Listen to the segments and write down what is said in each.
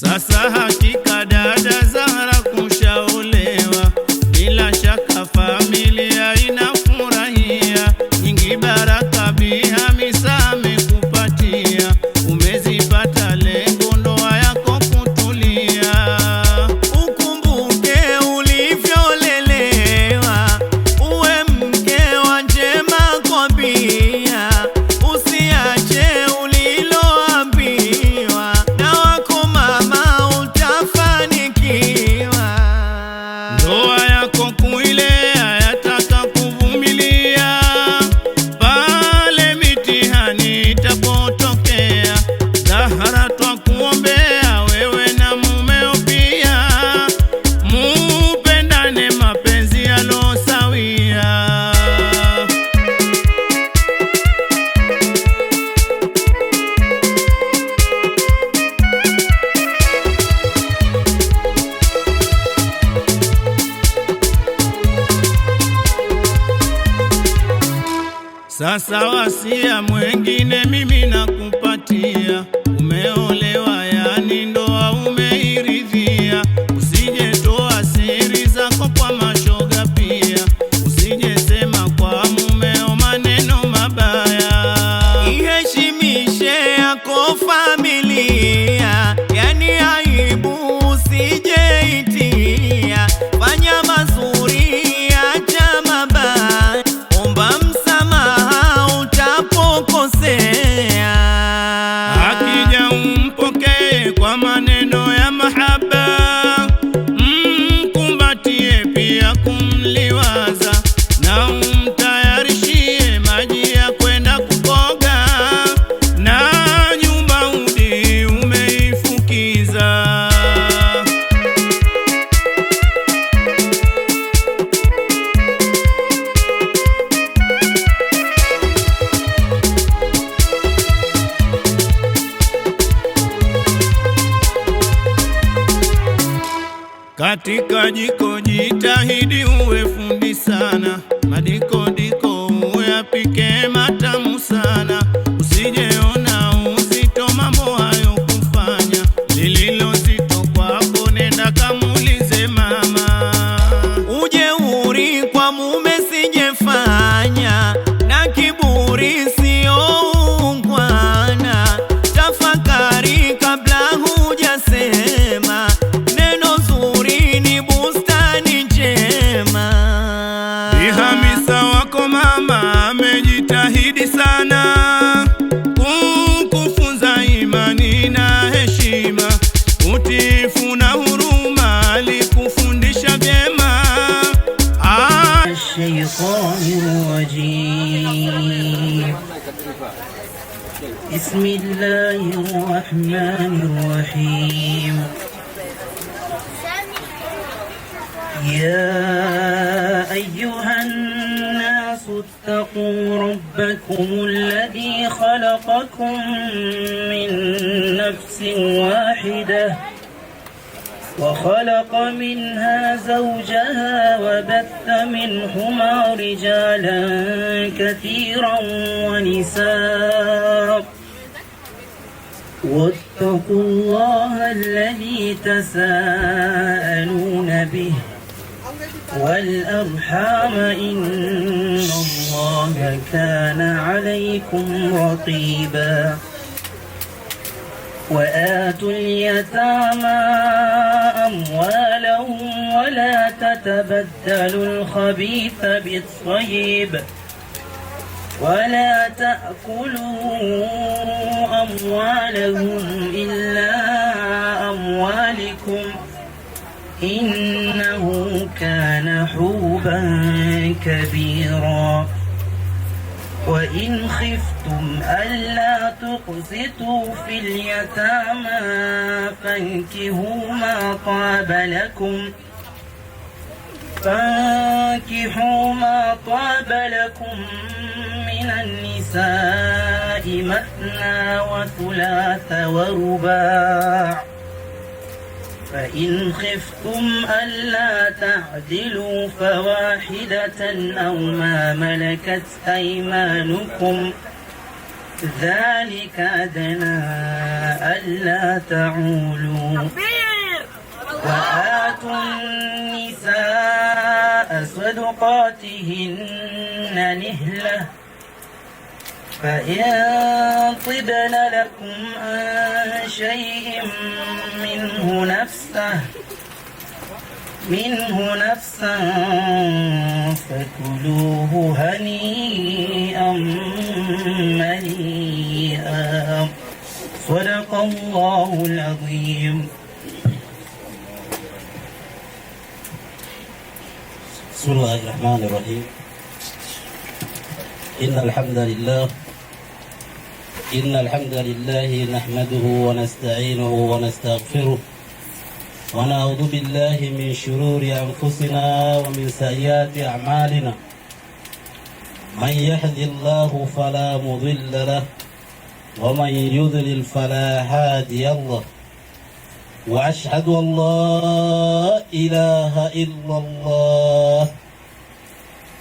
Sasa hakika dada Zahra kushaolewa, bila shaka familia inafurahia, nyingi baraka Bihamisa amekupatia, umezipata lengo ndoa yako kutulia. Ukumbuke ulivyolelewa, uwe mke wa njema kwambia, usiache uliloambiwa, na wako mama utafanikiwa. Ndoa yako kuilea yataka kuvumilia, pale mitihani itapotokea. Zahra twakuombea wewe na mumeo pia, mupendane mapenzi yalosawia. Sasa wasia mwengine mimi nakupatia, umeolewa yani ndoa umeiridhia, usije toa siri zako kwa mashoga pia, usije sema kwa mumeo maneno mabaya. Iheshimishe yako familia, yani aibu usije itia, fanya mazuri acha mabaya, omba msamaha utapokosea. Akija umpokee kwa maneno ya mahaba, mkumbatie pia kumliwaza, na umtayarishie maji ya kwenda kukoga, na nyumba udi umeifukiza. Katika jiko jitahidi uwe fundi sana, madikodiko uyapike matamu sana, usijeona uzito mambo hayo kufanya, lililo zito kwako nenda kamulize mama. Ujeuri kwa mume sijefanya, na kiburi sio ungwana, tafakari kabla hujasema, neno zuri ni bustani njema. Bihamisa wako mama amejitahidi sana kukufunza imani na heshima, utiifu na huruma alikufundisha vyema. Ash-shaytanir rajim. Bismillahir rahmanir rahim. يا أيها الناس اتقوا ربكم الذي خلقكم من نفس واحدة وخلق منها زوجها وبث منهما رجالا كثيرا ونساء واتقوا الله الذي تساءلون به والأرحام إن الله كان عليكم رقيبا. وآتوا اليتامى أموالهم ولا تتبدلوا الخبيث بالطيب ولا تأكلوا أموالهم إلا أموالكم إنه كان حوبا كبيرا. وإن خفتم ألا تقسطوا في اليتامى فانكحوا ما طاب لكم من النساء مثنى وثلاث ورباع، فإن خفتم ألا تعدلوا فواحدة أو ما ملكت أيمانكم ذلك أدنى ألا تعولوا وآتوا النساء صدقاتهن نهلة فإن طبن لكم عن شيء منه نفسا فكلوه هنيئا مريئا. صدق الله العظيم. بسم الله الرحمن الرحيم. إن الحمد لله نحمده ونستعينه ونستغفره ونعوذ بالله من شرور أنفسنا ومن سيئات أعمالنا. من يهد الله فلا مضل له ومن يضلل فلا هادي له. وأشهد أن لا إله إلا الله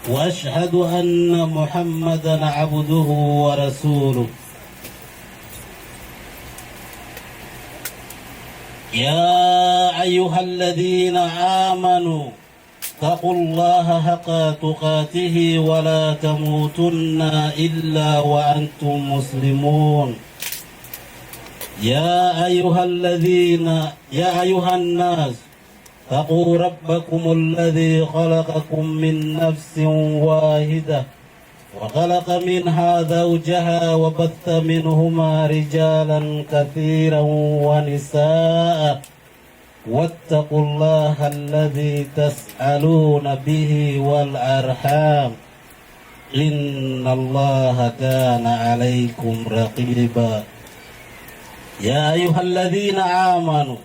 وأشهد أن محمدا عبده ورسوله. يا أيها الذين آمنوا اتقوا الله حق تقاته ولا تموتن إلا وأنتم مسلمون. يا أيها الناس اتقوا ربكم الذي خلقكم من نفس واحدة وخلق منها زوجها وبث منهما رجالا كثيرا ونساء واتقوا الله الذي تسألون به والأرحام إن الله كان عليكم رقيبا. يا أيها الذين آمنوا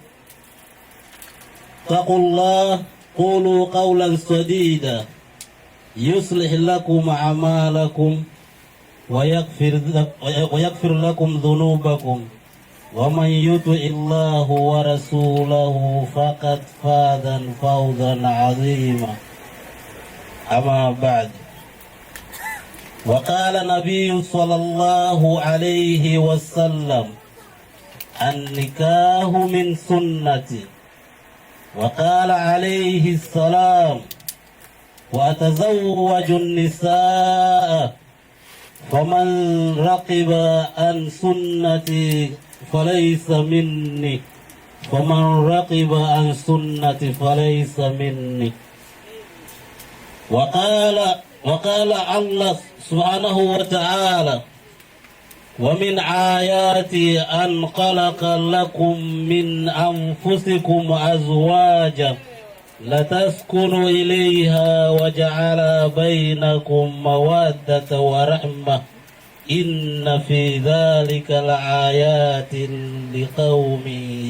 اتقوا الله قولوا قولا سديدا يصلح لكم أعمالكم ويغفر لكم ذنوبكم ومن يطع الله ورسوله فقد فاز فوزا عظيما. أما بعد، وقال النبي صلى الله عليه وسلم النكاح من سنتي. وقال عليه السلام وأتزوج النساء فمن رغب عن سنتي فليس مني فليس مني. وقال الله سبحانه وتعالى ومن آياتي أن خلق لكم من أنفسكم أزواجا لتسكنوا إليها وجعل بينكم مودة ورحمة إن في ذلك لآيات لقوم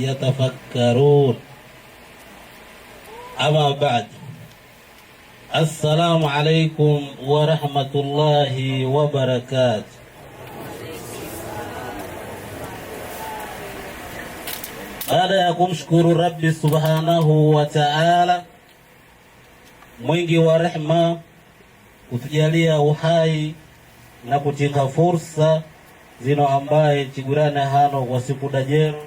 يتفكرون. أما بعد، السلام عليكم ورحمة الله وبركاته. Baada ya kumshukuru Rabbi subhanahu wa ta'ala mwingi wa rehma kutujalia uhai na kutinga fursa zino ambaye chigurane hano kwa siku dajero,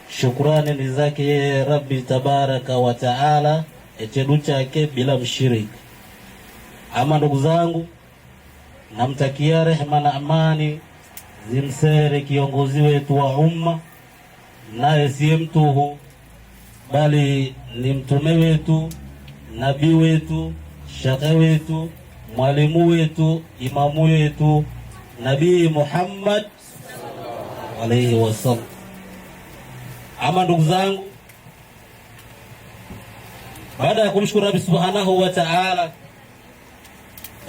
shukurani ni zake yeye Rabbi tabaraka wa ta'ala echedu chake bila mshiriki. Ama ndugu zangu, namtakia rehma na amani zimsere kiongozi wetu wa umma, naye siye mtuhu bali ni mtume wetu, nabii wetu, shaka wetu, mwalimu wetu, imamu wetu, Nabii Muhammad alayhi wasallam. Ama ndugu zangu, baada ya kumshukuru Rabbi subhanahu wa ta'ala,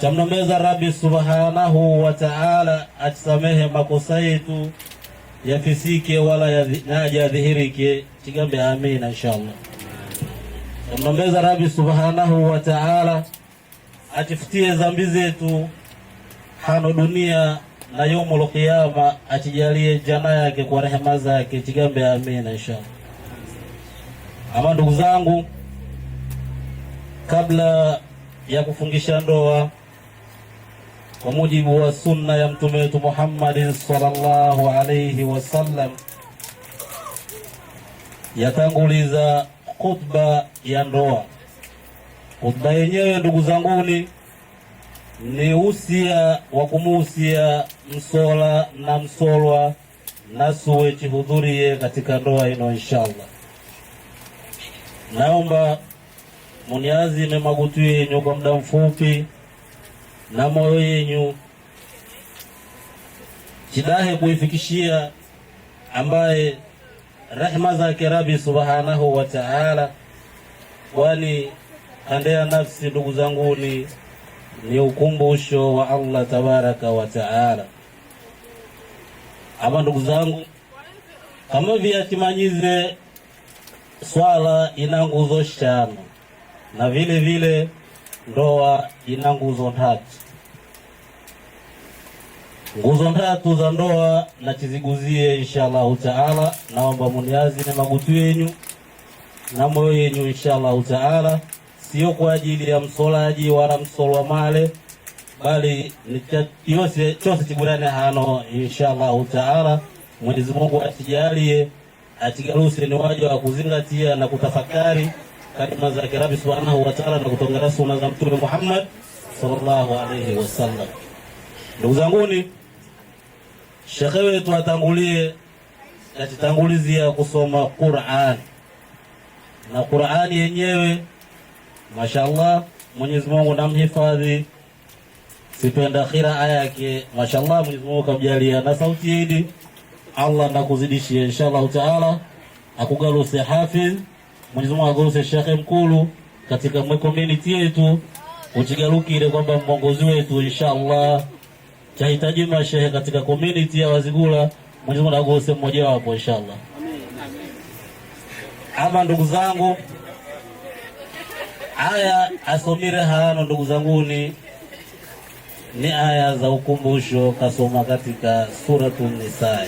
tamnomeza Rabbi subhanahu wa ta'ala atusamehe makosa yetu yafisike wala yadhihirike, tigambe amina inshallah. Tamnomeza Rabbi subhanahu wa ta'ala atifutie dhambi zetu hano dunia na yaumul qiyama, atijalie jana yake kwa rehema zake, tigambe amina inshallah. Ama ndugu zangu, kabla ya kufungisha ndoa kwa mujibu wa sunna ya mtume wetu Muhammad sallallahu alayhi wasallam, yatanguliza khutba ya ndoa. Khutba yenyewe ndugu zanguni ni usia wa kumuhusia msola na msolwa nasuwe chihudhurie katika ndoa ino inshallah. Naomba muniazime magutu yenyu kwa muda mfupi na moyo yenyu chidahe kuifikishia ambaye rehema zake Rabbi subhanahu wa ta'ala, kwani handea nafsi ndugu zanguni ni ukumbusho wa Allah tabaraka wa ta'ala. Ama ndugu zangu, kama vyatimanyize swala ina nguzo 5 na vile vile ndoa ina nguzo 3. Nguzo 3 za ndoa na chiziguzie inshallah taala. Naomba muniazi na magutu yenyu na moyo yenyu inshallah taala, sio kwa ajili ya msolaji wala msolwa male, bali yose chose chigurane hano inshallah taala. Mwenyezi Mungu atijalie, atigaruse ni waja wa kuzingatia na kutafakari kalima za Rabbi subhanahu wa ta'ala na kutongana sunna za Mtume Muhammad sallallahu alayhi wasallam. Ndugu zanguni, shekhe wetu atangulie atitangulizia kusoma Qur'an, na Qur'an yenyewe mashallah Mwenyezi Mungu namhifadhi, sipenda qiraa yake mashallah Mwenyezi Mungu kamjalia na sauti hii Allah na kuzidishia inshallah taala, akugaluse hafidh Mwenyezi Mungu agaluse shekhe mkulu katika community yetu, uchigalukire kwamba mwongozi wetu inshallah chahitaji mashehe katika community ya Wazigula. Mwenyezi Mungu agaluse mmoja wapo inshallah. Ama ndugu zangu, aya asomire hano ndugu zanguni ni aya za ukumbusho kasoma katika suratul Nisa.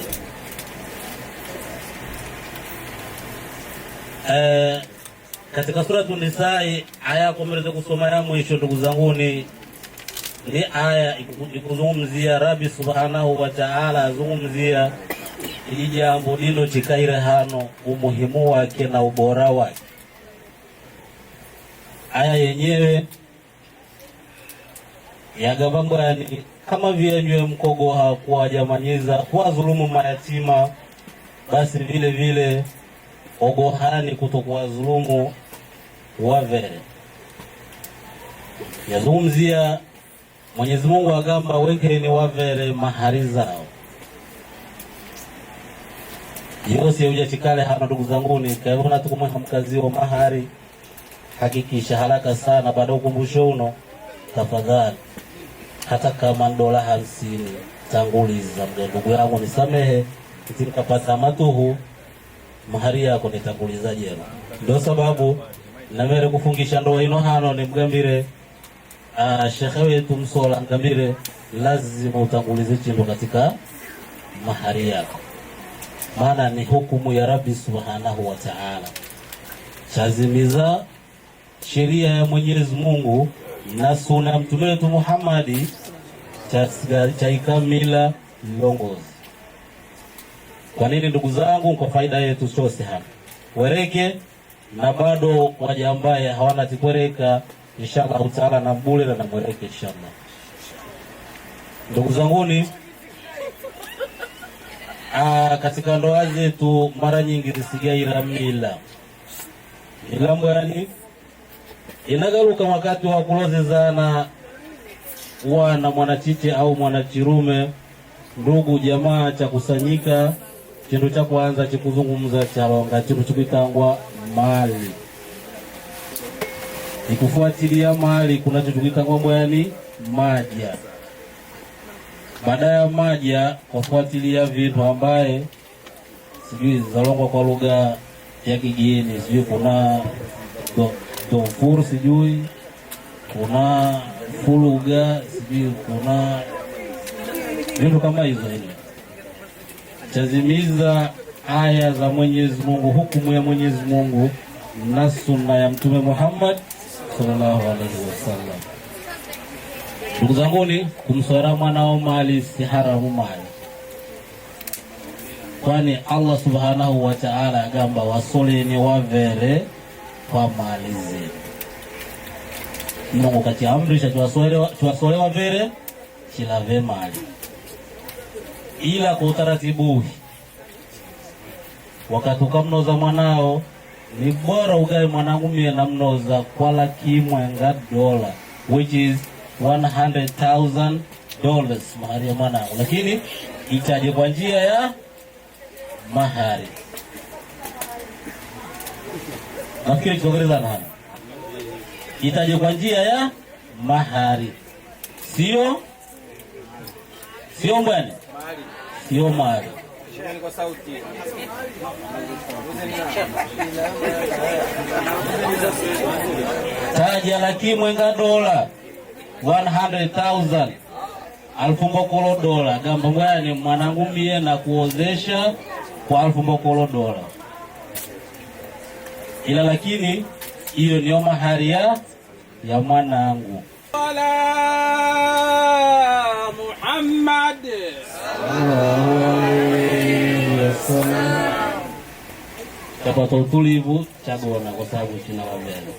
Katika suratul Nisa aya komeleza kusoma ya mwisho ndugu zanguni ni aya ikuzungumzia Rabbi subhanahu wa ta'ala, azungumzia jambo lilo chikaire hano umuhimu wake na ubora wake. Aya yenyewe yagabambani kama vyenye mkogo hakuwa jamanyiza kwa dhulumu mayatima, basi vile vile ogohani kutokuwa dhulumu wavere. Yazungumzia Mwenyezi Mungu agamba wekeni wavere mahari zao. Yose ujachikale hapa ndugu zanguni, kaona tukumweka mkazi wa mahari, hakikisha haraka sana baada ukumbusho uno tafadhali, hata kama $50 tanguliza ndugu yangu nisamehe nitakapata matuhu mahari yako nitanguliza jema. Ndio sababu na mere kufungisha ndoa ino hano ni mgambire shekhe wetu msola ngambire lazima utangulize chindo katika mahari yako, maana ni hukumu ya Rabbi subhanahu wa ta'ala, chazimiza sheria ya Mwenyezi Mungu na sunna mtume wetu Muhammad chaikamila longozi. Kwa nini ndugu zangu? Kwa faida yetu sote hapa wereke na bado waja ambaye hawana tikwereka inshallah taala na mbule na mwereke inshallah. Ndugu zanguni, katika ndoa zetu mara nyingi zisigaira mila mbwani inagaruka wakati wa kulozezana wana mwanachiche au mwanachirume, ndugu jamaa cha kusanyika, kindu cha kwanza chikuzungumza cha longa kindu chikitangwa mali. Ikufuatilia mali kuna chikitangwa mbwani maja. Baada ya maja kufuatilia vitu ambaye sijui zalongwa kwa lugha ya kigeni, sijui kuna dofur, sijui kuna fuluga, sijui kuna vitu kama hizo. Hili chazimiza aya za Mwenyezi Mungu, hukumu ya Mwenyezi Mungu na sunna ya Mtume Muhammad sallallahu alaihi wasallam. Ndugu zanguni, kumswera mwanao mali si haramu mali, kwani Allah subhanahu wa ta'ala agamba wasoleni wavere kwa mali zenu. Mungu kati amrisha tuwasole wavere chilave mali, ila kwa utaratibu wakati ukamnoza mwanao ni bora ugae mwanangu mie na mnoza kwa $100, which is $100,000 mahari ya mwanangu, lakini itaje kwa njia ya mahari. Nafikiri tuongeleza nani? Itaje kwa njia ya mahari, sio mbwana, sio mali. Taja $100,000 $100,000 gamba mbwana mwanangu mie na kuozesha kwa $100,000, ila lakini hiyo ni mahari ya mwanangu. Muhammad tapata utulivu chagona kwa sababu china wavere.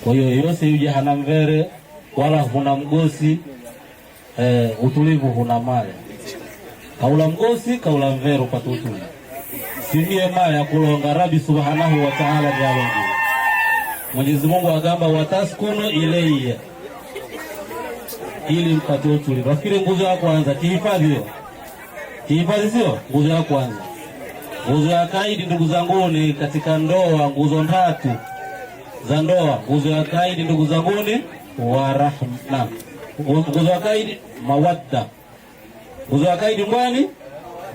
Kwa hiyo yose yuje hana mvere wala huna mgosi, utulivu huna mali. Kaula mgosi kaula mvere upata utulivu. Simie mali ya kulonga Rabbi subhanahu wa ta'ala dialongi. Mwenyezi Mungu agamba wataskunu ilayya, ili mpate utulivu. Nafikiri nguzo ya kwanza kihifadhi hiyo. Kihifadhi sio nguzo ya kwanza. Nguzo ya kaidi ndugu zangu ni katika ndoa, nguzo 3 za ndoa. Nguzo ya kaidi ndugu zangu ni wa rahma. Nguzo ya kaidi mawadda. Nguzo ya kaidi mbwani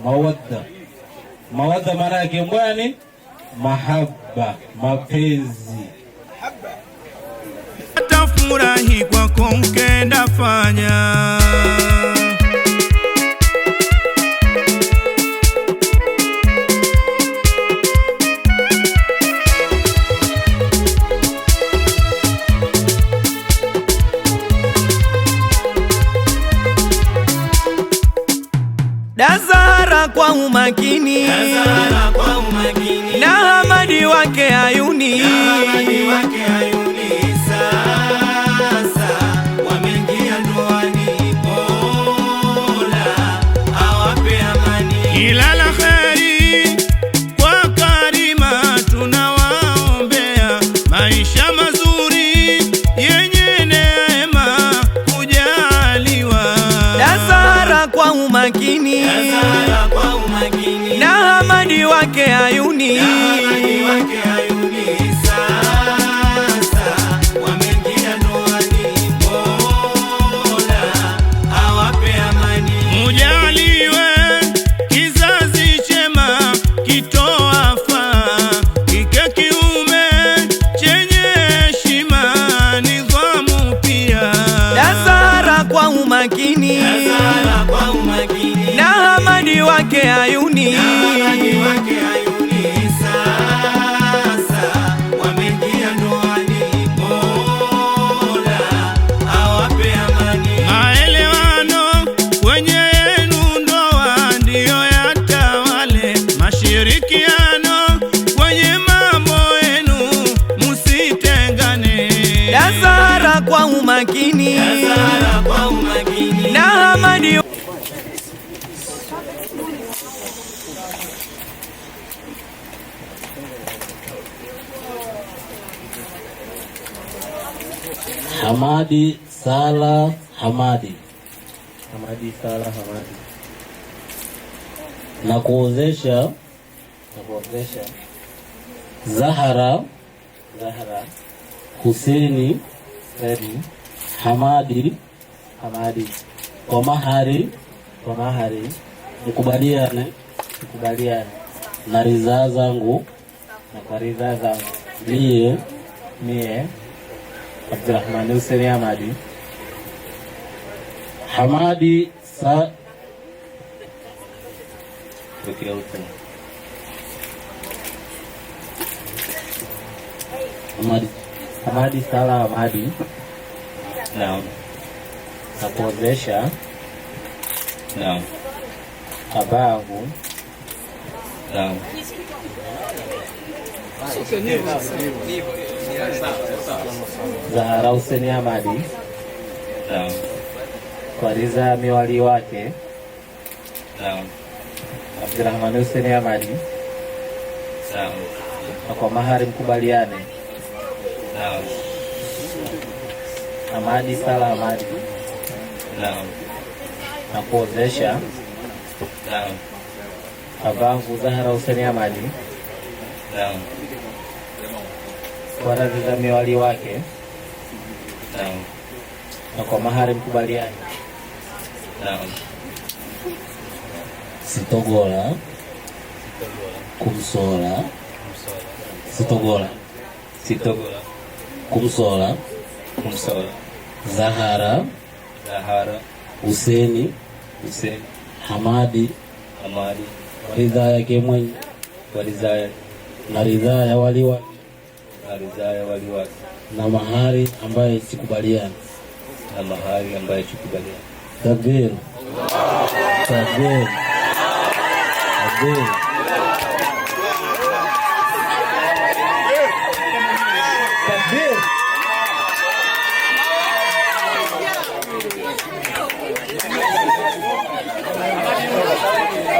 mawadda. Mawadda maana yake mbwani mahaba, mapenzi. Atafurahi kwako ukenda fanya. Dazara kwa umakini, na Hamadi wake ayuni, sasa wameingia ndoani, Mola awape amani. Kila la kheri kwa Karima tunawaombea, maisha mazuri yenye neema kujaliwa. Dazara kwa umakini, na Hamadi wake ayuni, sasa wameingia ndoani, Mola awape amani. Mujaliwe kizazi chema kitoa faa, kike kiume chenye heshima nidhamu pia. Dazara kwa umakini, na Hamadi wake ayuni, sasa wameingia ndoani, Mola awape amani. Maelewano kwenye yenu ndoa ndiyo yatawale, mashirikiano kwenye mambo yenu musitengane. Dazara kwa umakini, na Hamadi Hamadi Sala Hamadi na kuozesha Zahara Huseni Hamadi kwa mahari mkubaliane na ridhaa zangu mie Abdurrahman Hussein Hamadi Hamadi Sala Hamadi na kuozesha babangu Zahara Hussein Hamadi kwa ridhaa ya miwali wake Abdurrahman Hussein Hamadi na kwa mahari mkubaliane Hamadi Sala Hamadi na kuozesha babangu Zahara Hussein Hamadi kwa radhi za miwali wake na kwa mahari mkubaliani Sitogola kumsola Zahara Hussein Hamadi kwa ridhaa yake mwenye na ridhaa ya wali wake na mahari ambaye sikubaliana Takbir.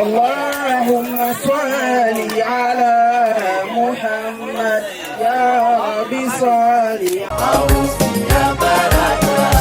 اللهم صل على محمد يا رب صل يا بركة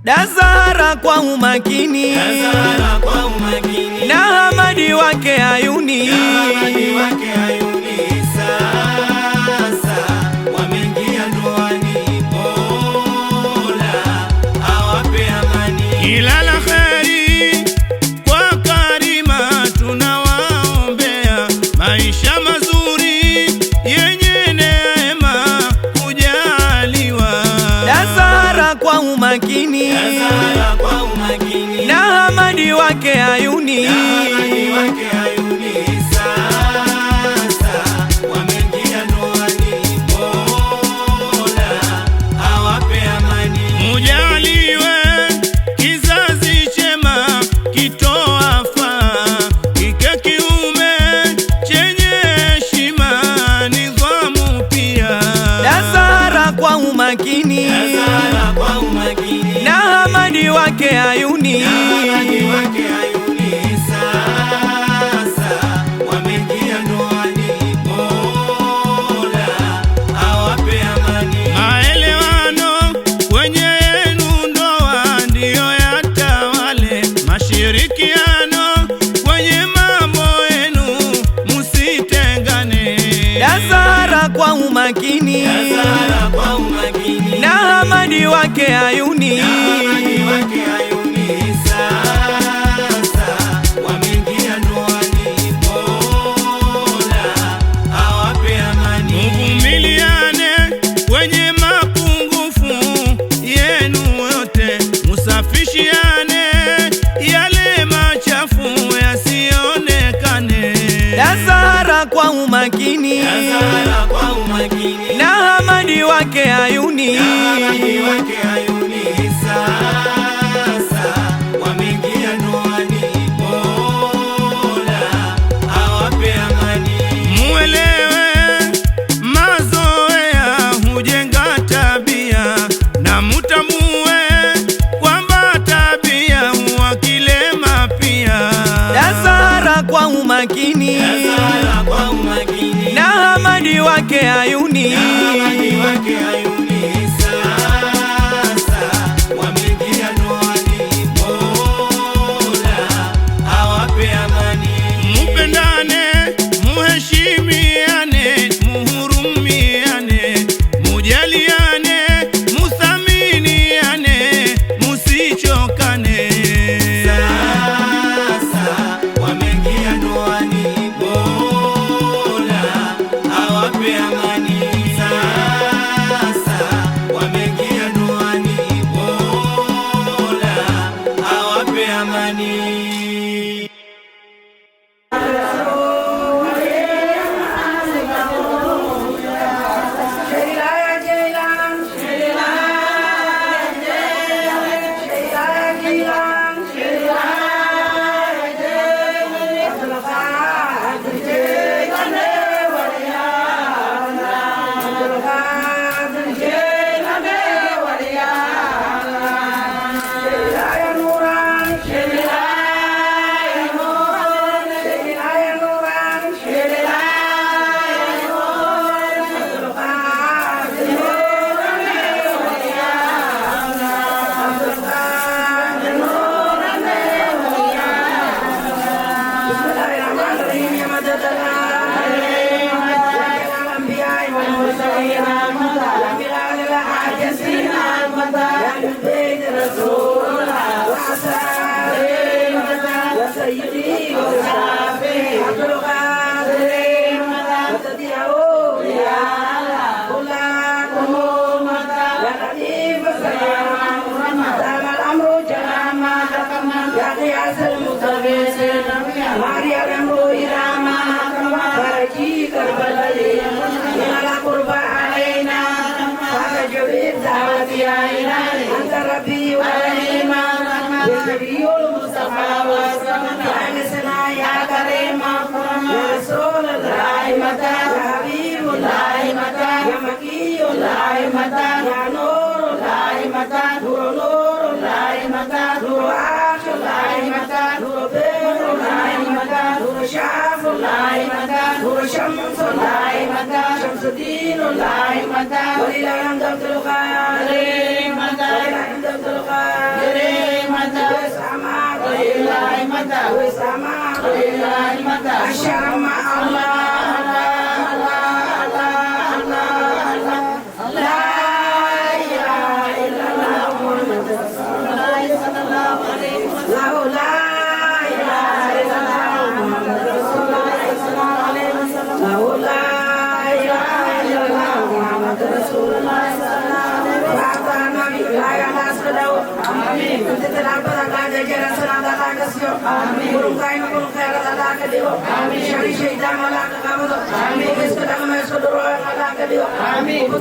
Zahara kwa umakini na Hamadi wake Ayuni sasa wameingia ndoani, Mola awape amani. Kila la kheri kwa Karima tunawaombea, maisha mazuri yenye neema kujaliwa. Zahara kwa umakini na Hamadi wake Ayuni sasa wameingia ndoani, Mola awape amani. Mujaliwe kizazi chema kitoa faa, kike kiume chenye heshima, nidhamu pia. Zahara kwa umakini na Hamadi wake Ayuni sasa wameingia ndoani, Mola umakini, Zahara kwa umakini, na Hamadi wake Ayuni, sasa wameingia ndoani, Mola awape amani. Mvumiliane kwenye mapungufu yenu yote, musafishiane yale machafu yasionekane. Zahara kwa umakini, Zahara kwa umakini, na Hamadi wake Ayuni, sasa wameingia ndoani, Mola awape amani. Muelewe mazoea hujenga tabia, na mutambue kwamba tabia huwa kilema pia. Zahara kwa umakini, Zahara kwa umakini, na Hamadi wake Ayuni, sasa wameingia ndoani, Mola awape amani. Mupendane, muheshimiane, muhurumiane, mujaliane, muthaminiane, musichokane. Sasa wameingia ndoani, Mola awape amani. Sasa wameingia ndoani, Mola awape amani. Amin.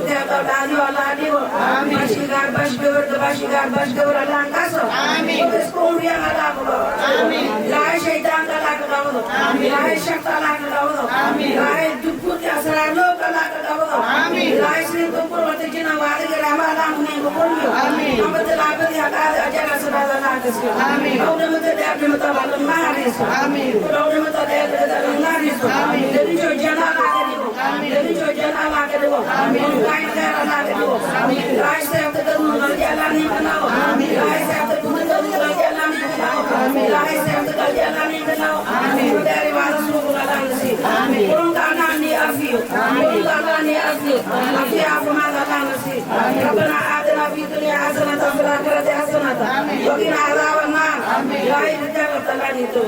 وفي عظمة نفسي ربنا آتنا في الدنيا حسنة وفي الآخرة حسنة وقنا عذاب النار لا يجب تلانيتو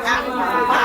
Allah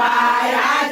Why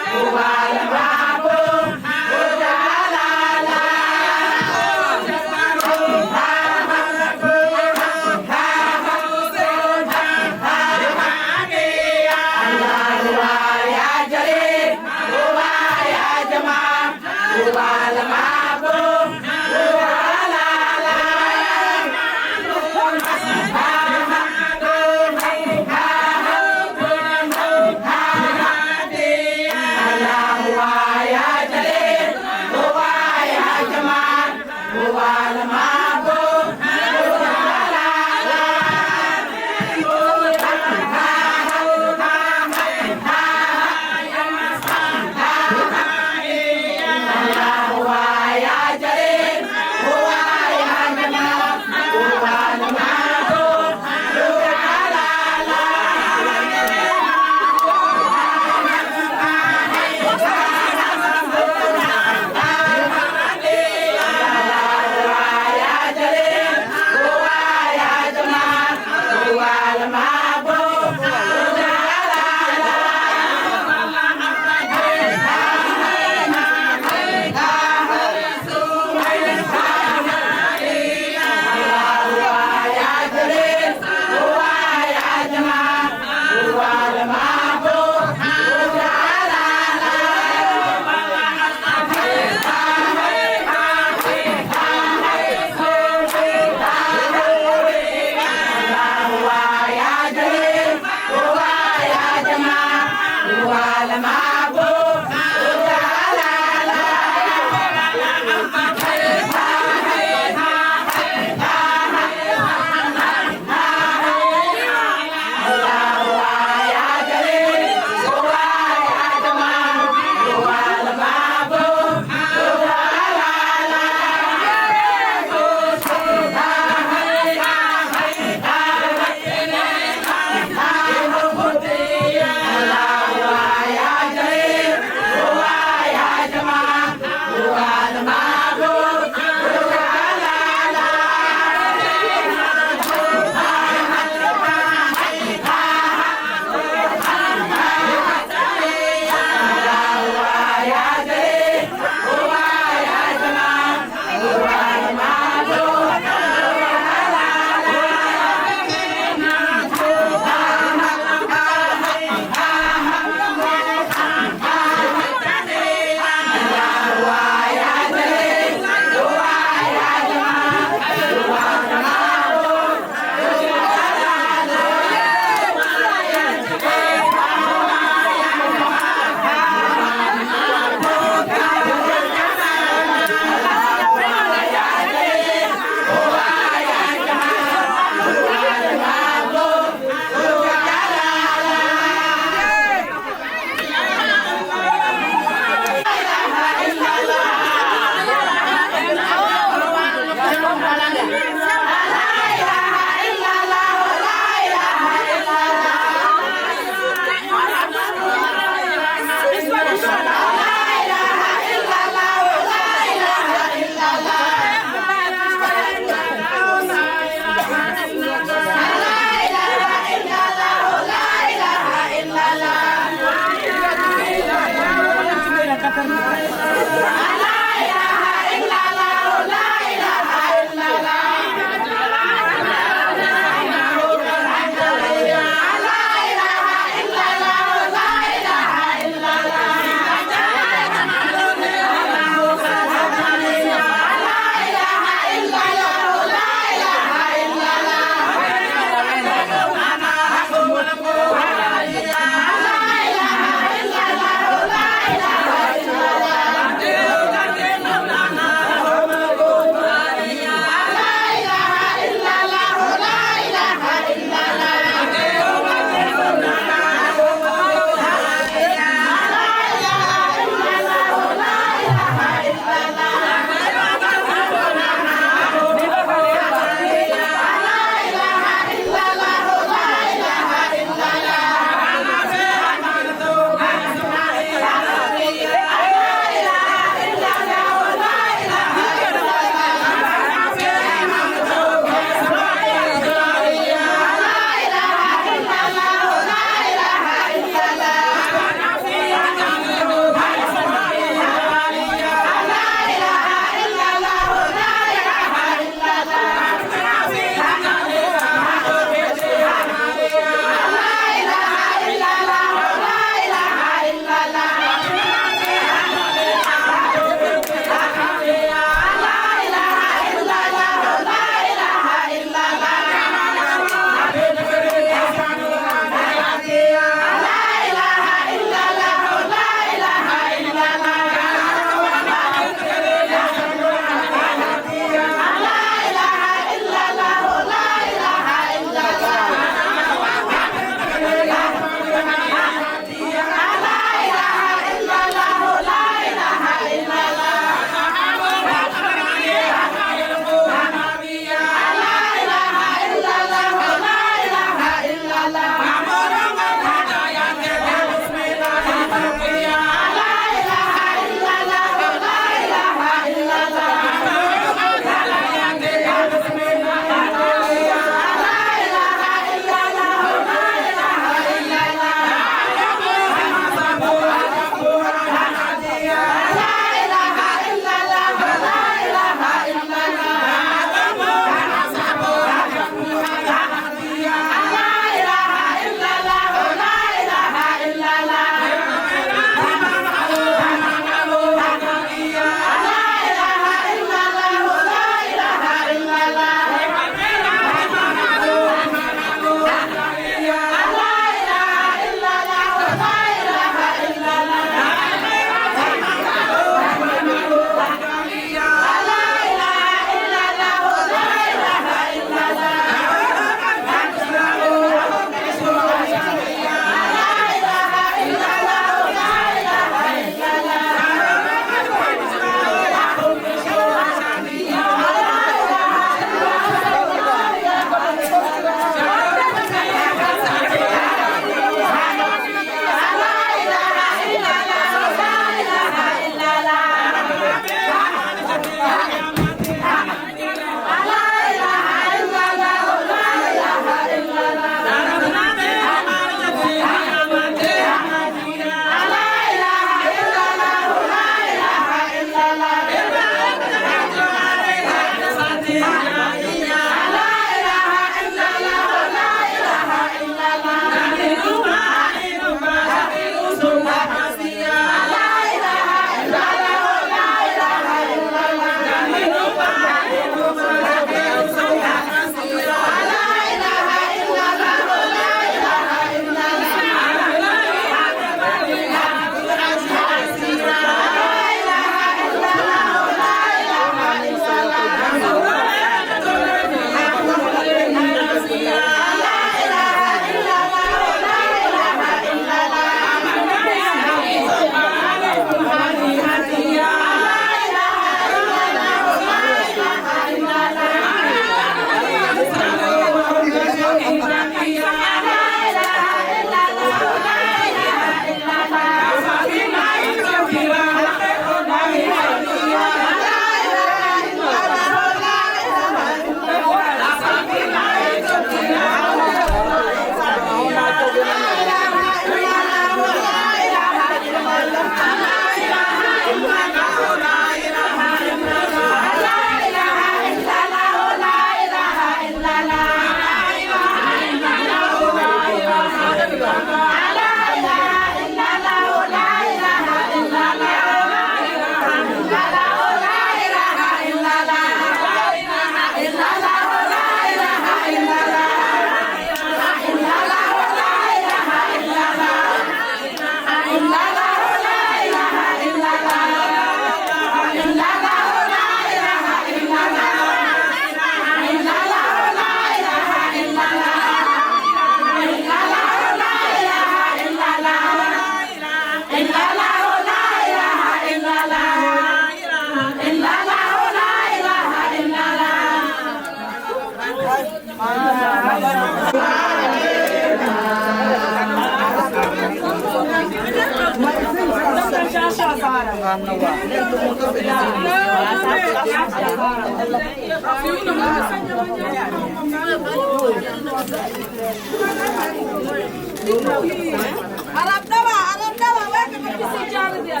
Arab dawa, weka kabisa jana dia.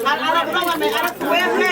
Arab dawa me Arab weka.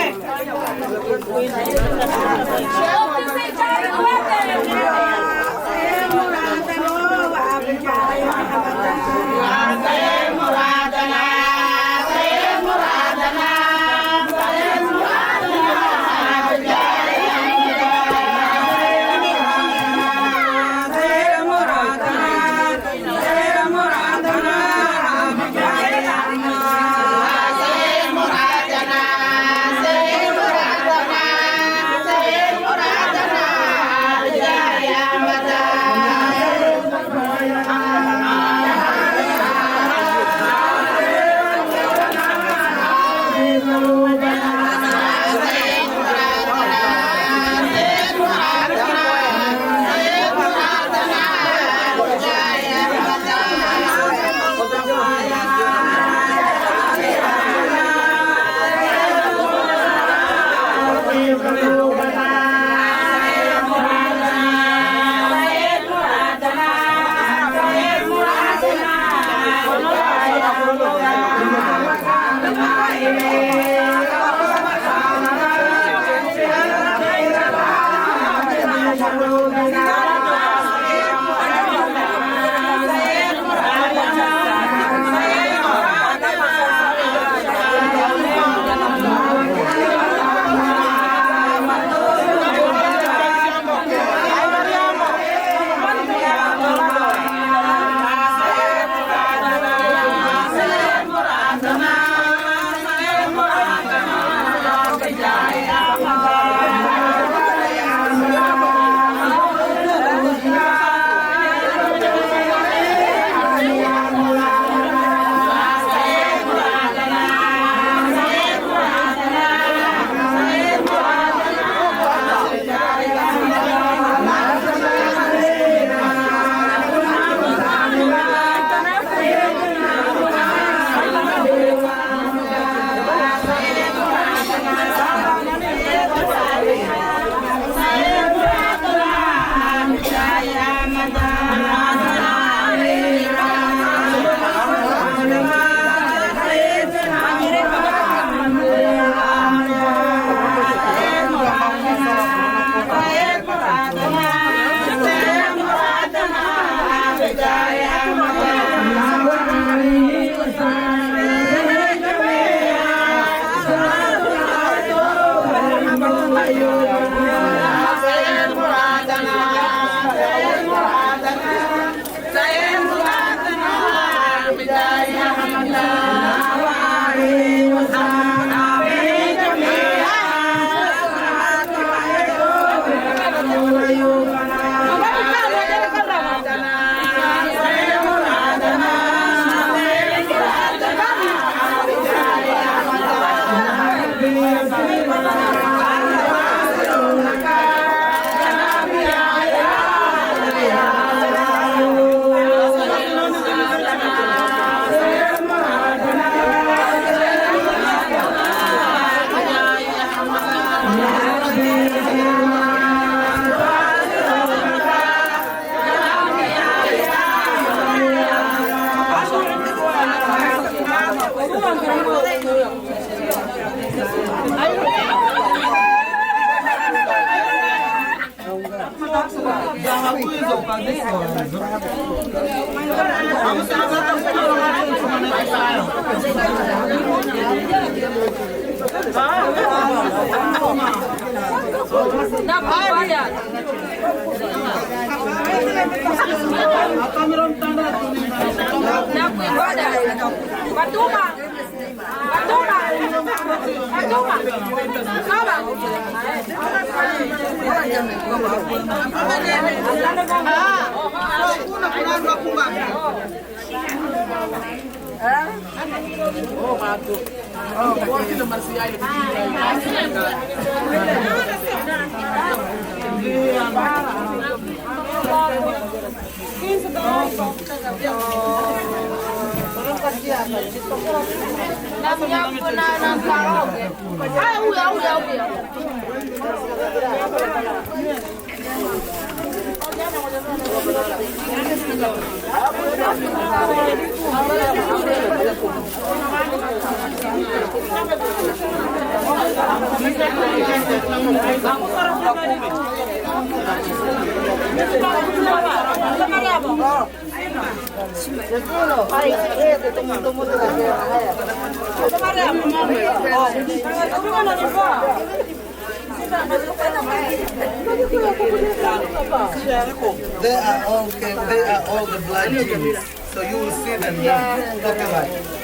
They are all the blood teams. So you will see them here. Look at that.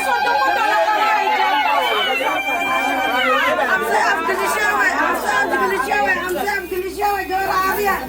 Masuk dia.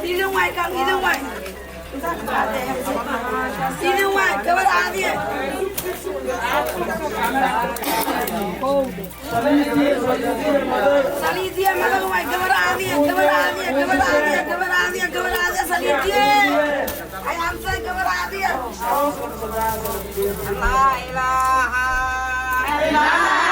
Đi ra ngoài con, đi ra ngoài. Đi ra ngoài, các bạn ăn đi. Salí dia, mana ngoài, các bạn ăn đi, các bạn ăn đi, các bạn ăn đi, các bạn ăn đi, các bạn ăn đi, salí dia. Ai ăn say, các bạn ăn đi. La ilaha illallah.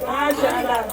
Masya Allah.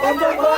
Mashallah.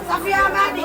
Safia Amadi.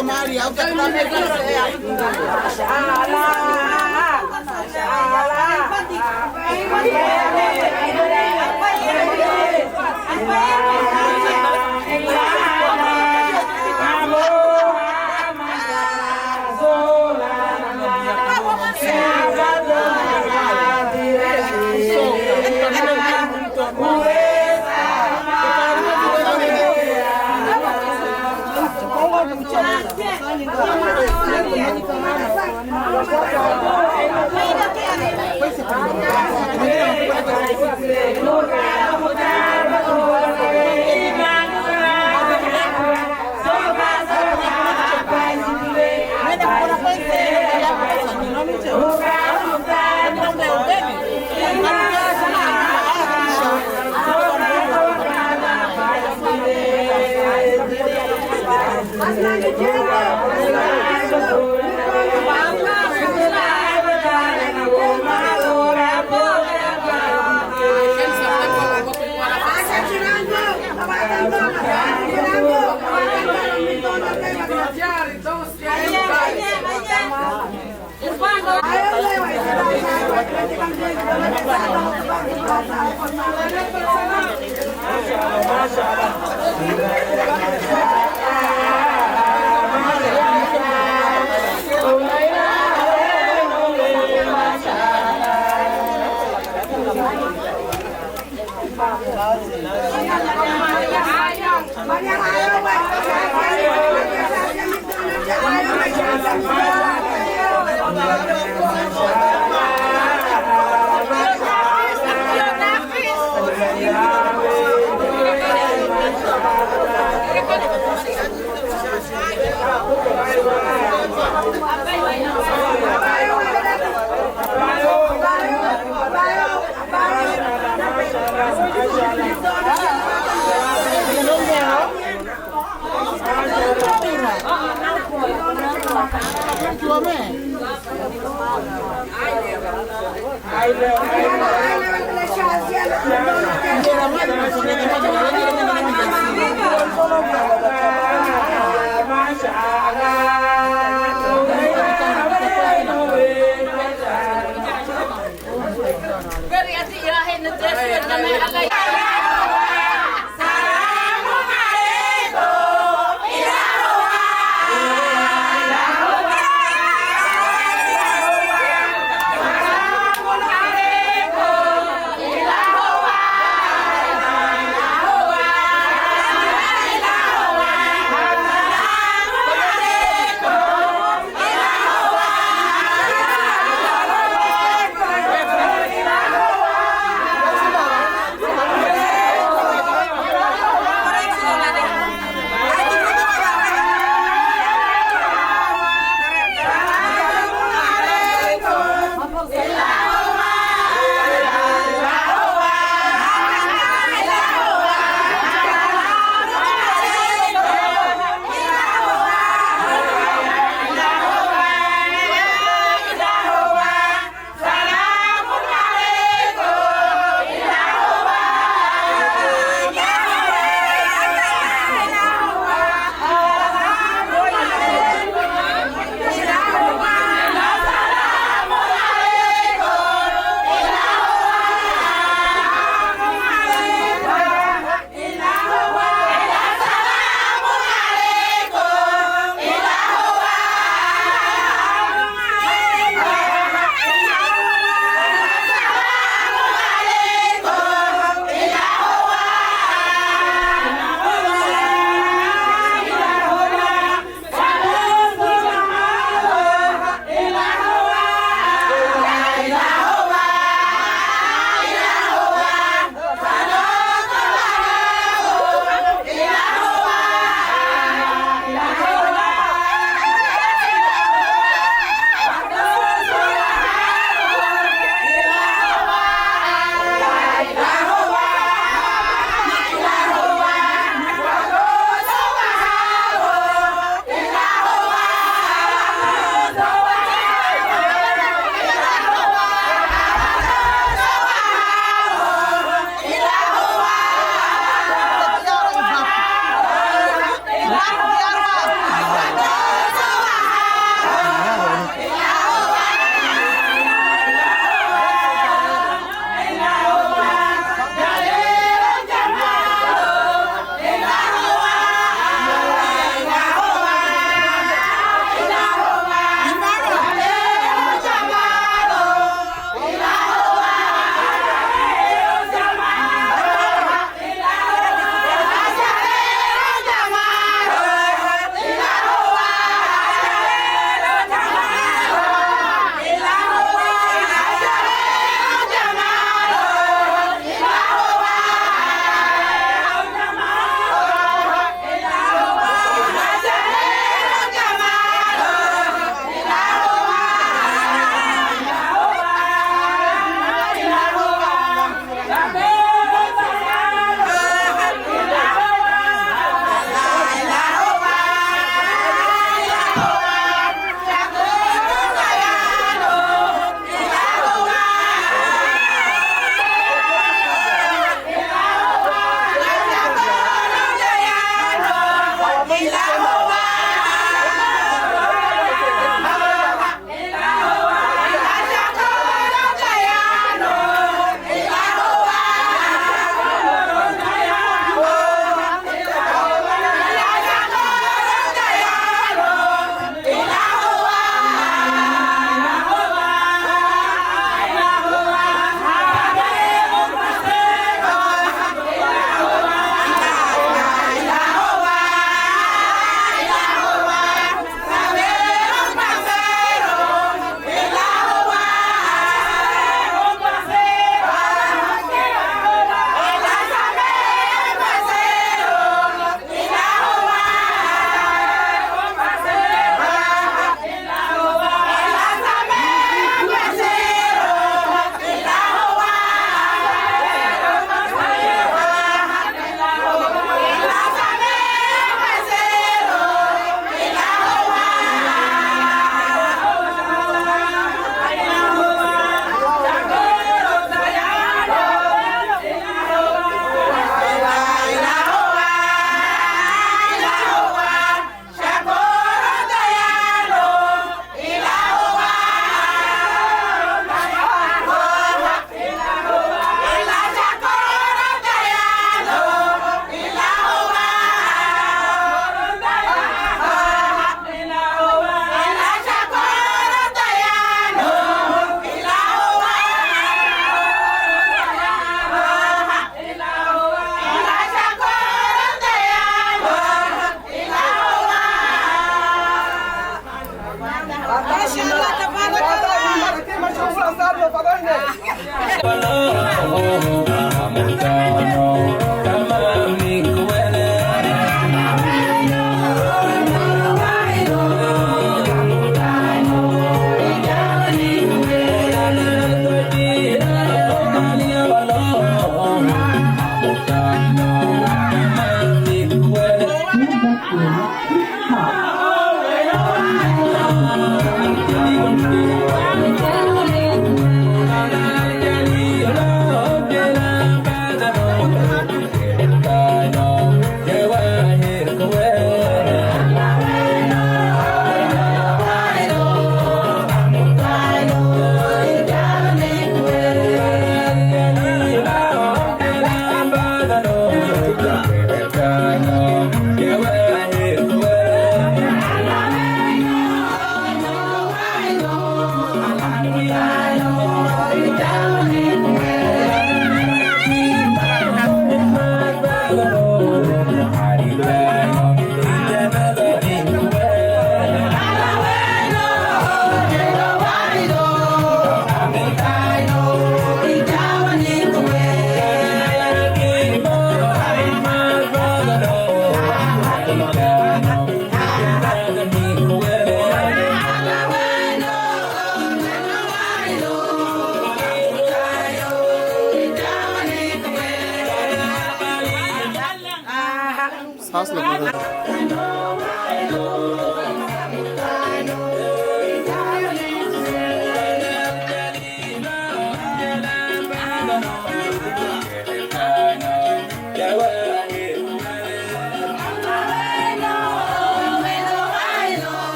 Somalia, okay,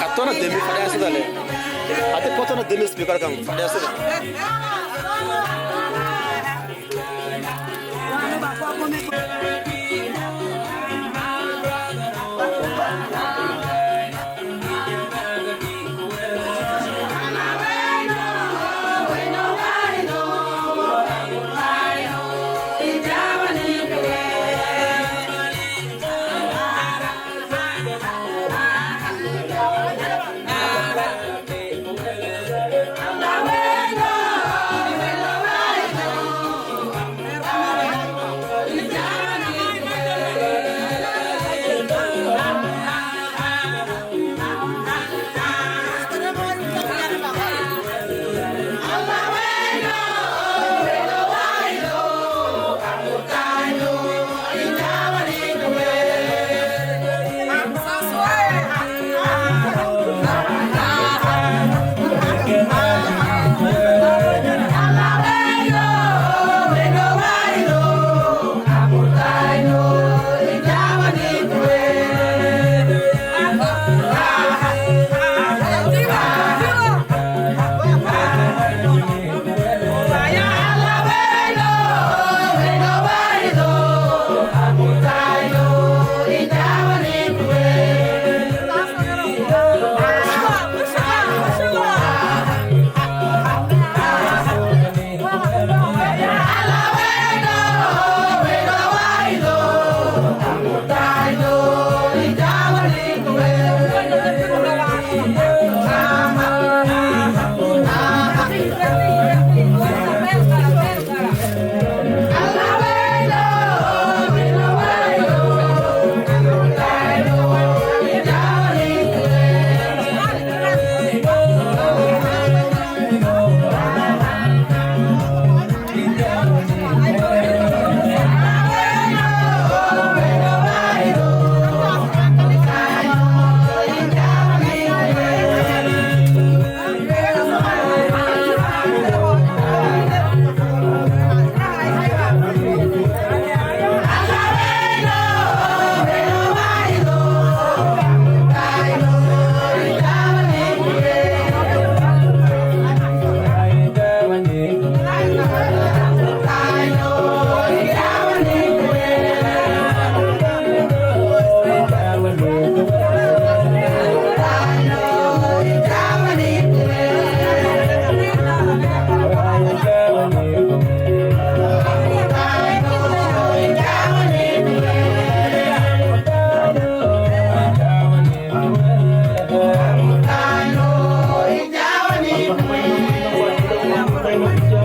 Katona demi fadya sidale. Ate potona demi speaker kam fadya sidale. Thank you.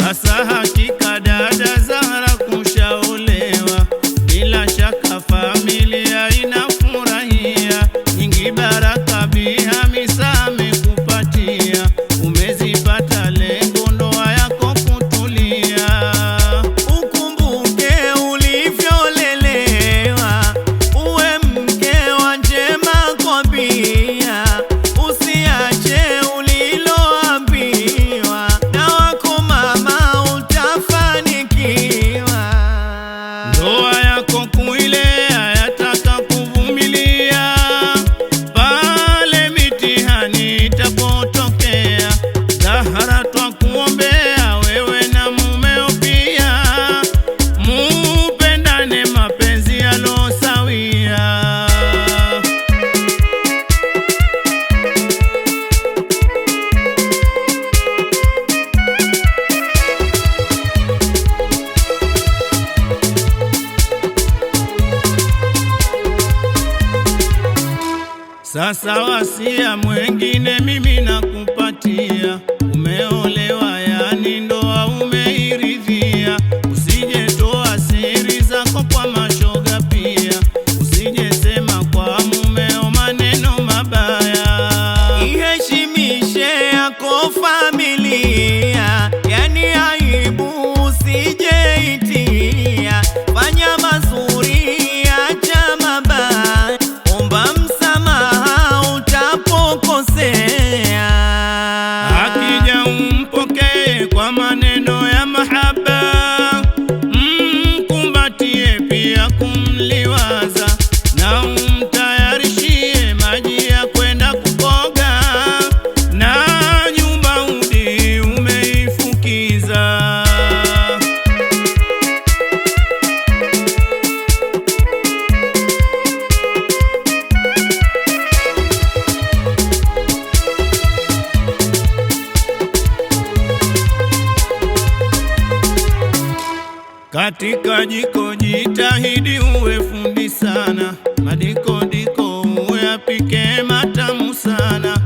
Sasa hakika dada Zahra kushaolewa, bila shaka familia inafurahia, nyingi baraka Bi Hamisa amekupatia, umezipata lengo ndoa yako kutulia. Ukumbuke ulivyolelewa, uwe mke wa njema kwabia, usiache uliloambiwa, na wako mama utafanikiwa. Ndoa yako kuilea yataka kuvumilia, pale mitihani itapotokea. Zahra twakuombea wewe na mumeo pia, mupendane mapenzi yalosawia. Sasa wasia mwengine mimi nakupatia, umeolewa yani ndoa umeiridhia, usijetoa siri zako kwa mashoga pia, usijesema kwa mumeo maneno mabaya. Iheshimishe yako familia, yani aibu usijeitia, fanya mazuri acha mabaya, omba msamaha utapokosea. Akija umpokee kwa maneno ya mahaba, mkumbatie pia kumliwaza, na umtayarishie maji ya kwenda kukoga, na nyumba udi umeifukiza. Katika jiko jitahidi uwe fundi sana, madiko diko uwe apike matamu sana,